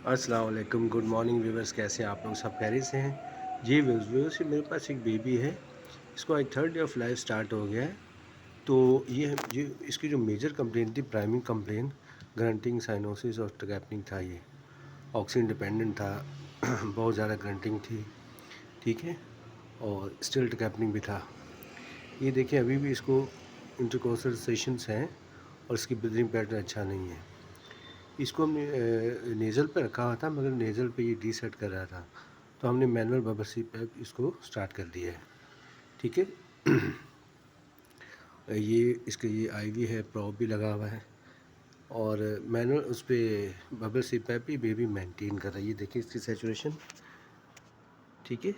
अस्सलाम वालेकुम, good morning viewers. कैसे हैं आप लोग? सब खैरियत से हैं? जी व्यूवर्स, मेरे पास एक बेबी है। इसको आज 3rd day of life start हो गया है। तो ये इसकी जो मेजर कंप्लेंट थी, प्राइमरी कंप्लेंट, ग्रंटिंग, साइनोसिस और ट्रैपिंग था। ये ऑक्सीजन डिपेंडेंट था। बहुत ज़्यादा ग्रंटिंग थी, ठीक है, और स्टिल ट्रैपिंग भी था। ये देखिए, अभी भी इसको इंटरकोर्सल सेशंस हैं और इसकी ब्रीदिंग पैटर्न अच्छा नहीं है। इसको हमने नेज़ल पे रखा हुआ था, मगर नेज़ल पे ये डीसेट कर रहा था, तो हमने मैनुअल बबल सीपैप इसको स्टार्ट कर दिया है, ठीक है। ये इसके ये आईवी है, प्रॉप भी लगा हुआ है, और मैनुअल उस पर बबल सीपैप भी बेबी मेंटेन कर रहा है। ये देखिए इसकी सैचुरेशन, ठीक है।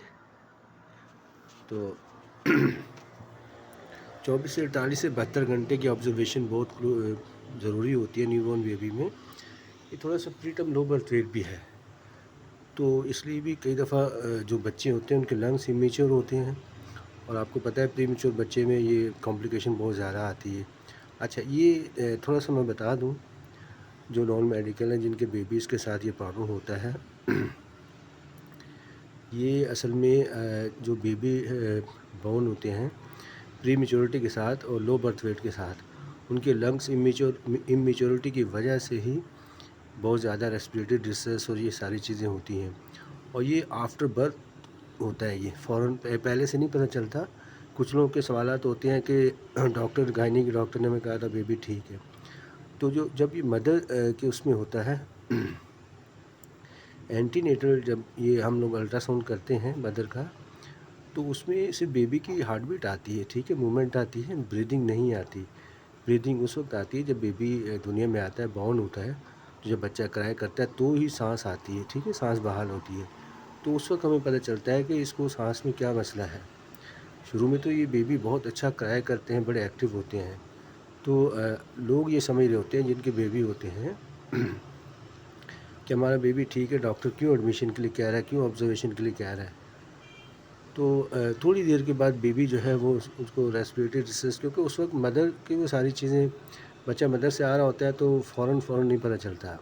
तो 24 से 48 से 72 घंटे की ऑब्जर्वेशन बहुत ज़रूरी होती है न्यूबॉर्न बेबी में। ये थोड़ा सा प्रीटर्म लो बर्थ वेट भी है, तो इसलिए भी कई दफ़ा जो बच्चे होते हैं उनके लंग्स इमेच्योर होते हैं, और आपको पता है प्रीमेच्योर बच्चे में ये कॉम्प्लिकेशन बहुत ज़्यादा आती है। अच्छा, ये थोड़ा सा मैं बता दूं, जो नॉन मेडिकल हैं जिनके बेबीज़ के साथ ये प्रॉब्लम होता है, ये असल में जो बेबी बॉर्न होते हैं प्री मेच्योरिटी के साथ और लो बर्थ वेट के साथ, उनके लंग्स इमेच्योरिटी की वजह से ही बहुत ज़्यादा रेस्पिरेटरी डिस्ट्रेस और ये सारी चीज़ें होती हैं। और ये आफ्टर बर्थ होता है, ये फ़ौरन पहले से नहीं पता चलता। कुछ लोगों के सवालात होते हैं कि डॉक्टर, गायनी के डॉक्टर ने हमें कहा था बेबी ठीक है। तो जब ये मदर के उसमें होता है एंटीनेटल, जब ये हम लोग अल्ट्रासाउंड करते हैं मदर का, तो उसमें सिर्फ बेबी की हार्ट बीट आती है, ठीक है, मूवमेंट आती है, ब्रीदिंग नहीं आती। ब्रीदिंग उस वक्त आती है जब बेबी दुनिया में आता है, बॉर्न होता है, तो जब बच्चा क्राई करता है तो ही सांस आती है, ठीक है, सांस बहाल होती है। तो उस वक्त हमें पता चलता है कि इसको सांस में क्या मसला है। शुरू में तो ये बेबी बहुत अच्छा क्राई करते हैं, बड़े एक्टिव होते हैं। तो लोग ये समझ रहे होते हैं जिनके बेबी होते हैं कि हमारा बेबी ठीक है, डॉक्टर क्यों एडमिशन के लिए कह रहा है, क्यों ऑब्जर्वेशन के लिए कह रहा है। तो थोड़ी देर के बाद बेबी जो है वो उसको रेस्पिरेटरी डिस्ट्रेस, क्योंकि उस वक्त मदर की वो सारी चीज़ें, बच्चा मदर से आ रहा होता है तो फ़ौरन नहीं पता चलता।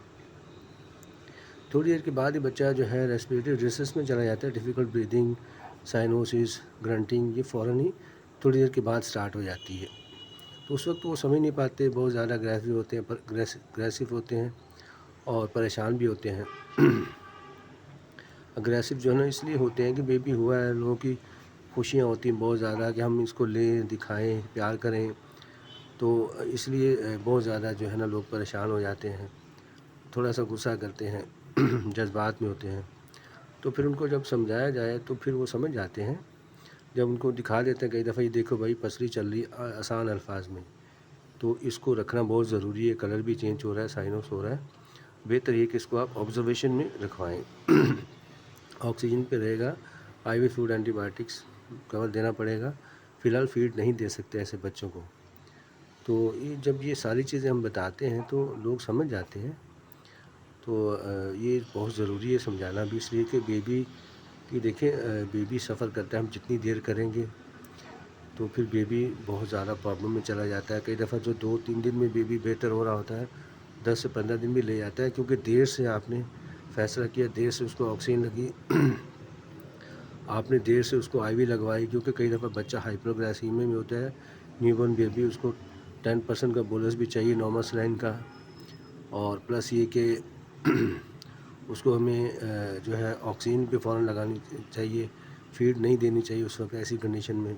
थोड़ी देर के बाद ही बच्चा जो है रेस्पिरेटरी डिस्ट्रेस में चला जाता है। डिफ़िकल्ट ब्रीदिंग, साइनोसिस, ग्रंटिंग, ये फ़ौरन ही थोड़ी देर के बाद स्टार्ट हो जाती है। तो उस वक्त वो समझ नहीं पाते, बहुत ज़्यादा अग्रेसिव होते हैं, अग्रेसिव होते हैं और परेशान भी होते हैं। अग्रेसिव जो है ना इसलिए होते हैं कि बेबी हुआ है, लोगों की खुशियाँ होती हैं बहुत ज़्यादा कि हम इसको लें, दिखाएं, प्यार करें, तो इसलिए बहुत ज़्यादा जो है ना लोग परेशान हो जाते हैं, थोड़ा सा गुस्सा करते हैं, जज्बात में होते हैं। तो फिर उनको जब समझाया जाए तो फिर वो समझ जाते हैं। जब उनको दिखा देते हैं कई दफ़ा, ये देखो भाई पसरी चल रही आसान अल्फाज में, तो इसको रखना बहुत ज़रूरी है। कलर भी चेंज हो रहा है, साइनस हो रहा है, बेहतर ये कि इसको आप ऑब्जर्वेशन में रखवाएं। ऑक्सीजन पे रहेगा, आईवी फ्लूइड, एंटीबायोटिक्स कवर देना पड़ेगा। फ़िलहाल फीड नहीं दे सकते ऐसे बच्चों को। तो ये जब ये सारी चीज़ें हम बताते हैं तो लोग समझ जाते हैं। तो ये बहुत ज़रूरी है समझाना भी, इसलिए कि बेबी की देखें, बेबी सफ़र करता है, हम जितनी देर करेंगे तो फिर बेबी बहुत ज़्यादा प्रॉब्लम में चला जाता है। कई दफ़ा जो 2-3 दिन में बेबी बेहतर हो रहा होता है, 10 से 15 दिन भी ले जाता है, क्योंकि देर से आपने फ़ैसला किया, देर से उसको ऑक्सीजन लगी, आपने देर से उसको आईवी लगवाई। क्योंकि कई दफ़ा बच्चा हाइपोग्लाइसीमिया में होता है, न्यूबॉर्न बेबी, उसको 10% का बोलस भी चाहिए नॉर्मल सलाइन का, और प्लस ये कि उसको हमें जो है ऑक्सीजन पे फ़ौरन लगानी चाहिए, फीड नहीं देनी चाहिए उस वक्त ऐसी कंडीशन में।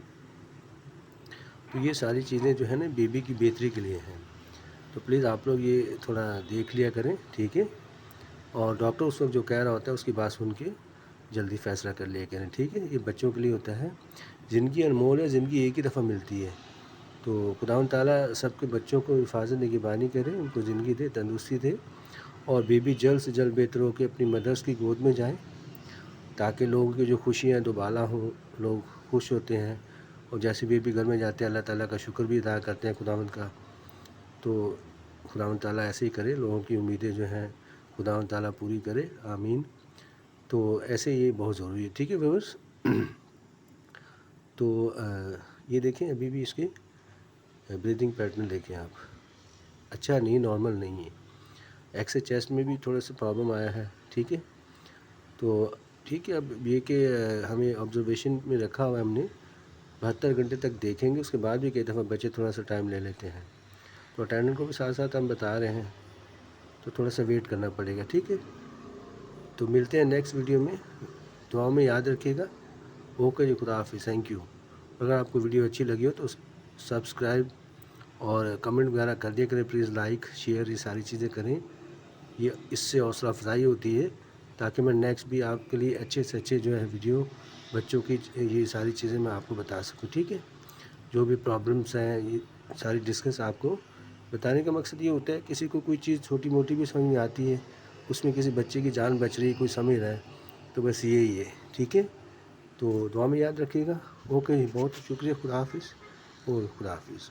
तो ये सारी चीज़ें जो है ना बेबी की बेहतरी के लिए हैं। तो प्लीज़ आप लोग ये थोड़ा देख लिया करें, ठीक है, और डॉक्टर उस वक्त जो कह रहा होता है उसकी बात सुन के जल्दी फ़ैसला कर लिया करें, ठीक है। ये बच्चों के लिए होता है, ज़िंदगी अनमोल है, ज़िंदगी एक ही दफ़ा मिलती है। तो खुदावंद ताला सबके बच्चों को हिफाजत निगहबानी करे, उनको ज़िंदगी दे, तंदुरुस्ती दे, और बेबी जल्द से जल्द बेहतर होकर अपनी मदर्स की गोद में जाएँ, ताकि लोगों की जो खुशियाँ दोबाला हों, लोग खुश होते हैं, और जैसे बेबी घर में जाते हैं अल्लाह ताला का शुक्र भी अदा करते हैं खुदावंद का। तो खुदावंद ताला ऐसे ही करे, लोगों की उम्मीदें जो हैं खुदावंद ताला पूरी करे, आमीन। तो ऐसे ये बहुत ज़रूरी है, ठीक है व्यूअर्स। तो ये देखें, अभी भी इसके ब्रीदिंग पैटर्न देखें आप, अच्छा नहीं, नॉर्मल नहीं है। एक्स चेस्ट में भी थोड़ा सा प्रॉब्लम आया है, ٹھیک ہے، تو ٹھیک ہے، اب یہ کہ ہمیں آبزرویشن میں رکھا ہوا ہے ہم نے 72 گھنٹے تک دیکھیں گے، اس کے بعد بھی کئی دفعہ بچے تھوڑا سا ٹائم لے لیتے ہیں، تو اٹینڈنٹ کو بھی ساتھ ساتھ ہم بتا رہے ہیں، تو تھوڑا سا ویٹ کرنا پڑے گا، ٹھیک ہے۔ تو ملتے ہیں نیکسٹ ویڈیو میں، دعاؤں میں یاد رکھیے گا۔ اوکے جی، خدا حافظ، تھینک یو۔ اگر آپ کو ویڈیو اچھی لگی ہو تو سبسکرائب اور کمنٹ وغیرہ کر دیا کریں پلیز، لائک شیئر یہ ساری چیزیں کریں، یہ اس سے حوصلہ افزائی ہوتی ہے تاکہ میں نیکسٹ بھی آپ کے لیے اچھے سے اچھے جو ہے ویڈیو بچوں کی یہ ساری چیزیں میں آپ کو بتا سکوں، ٹھیک ہے۔ جو بھی پرابلمس ہیں یہ ساری ڈسکس آپ کو بتانے کا مقصد یہ ہوتا ہے، کسی کو کوئی چیز چھوٹی موٹی بھی سمجھ میں آتی ہے، اس میں کسی بچے کی جان بچ رہی ہے، کوئی سمجھ رہا ہے، تو بس یہی ہے، ٹھیک ہے۔ تو دعا میں یاد رکھیے گا۔ اوکے جی، بہت شکریہ، خدا حافظ اور خدا حافظ۔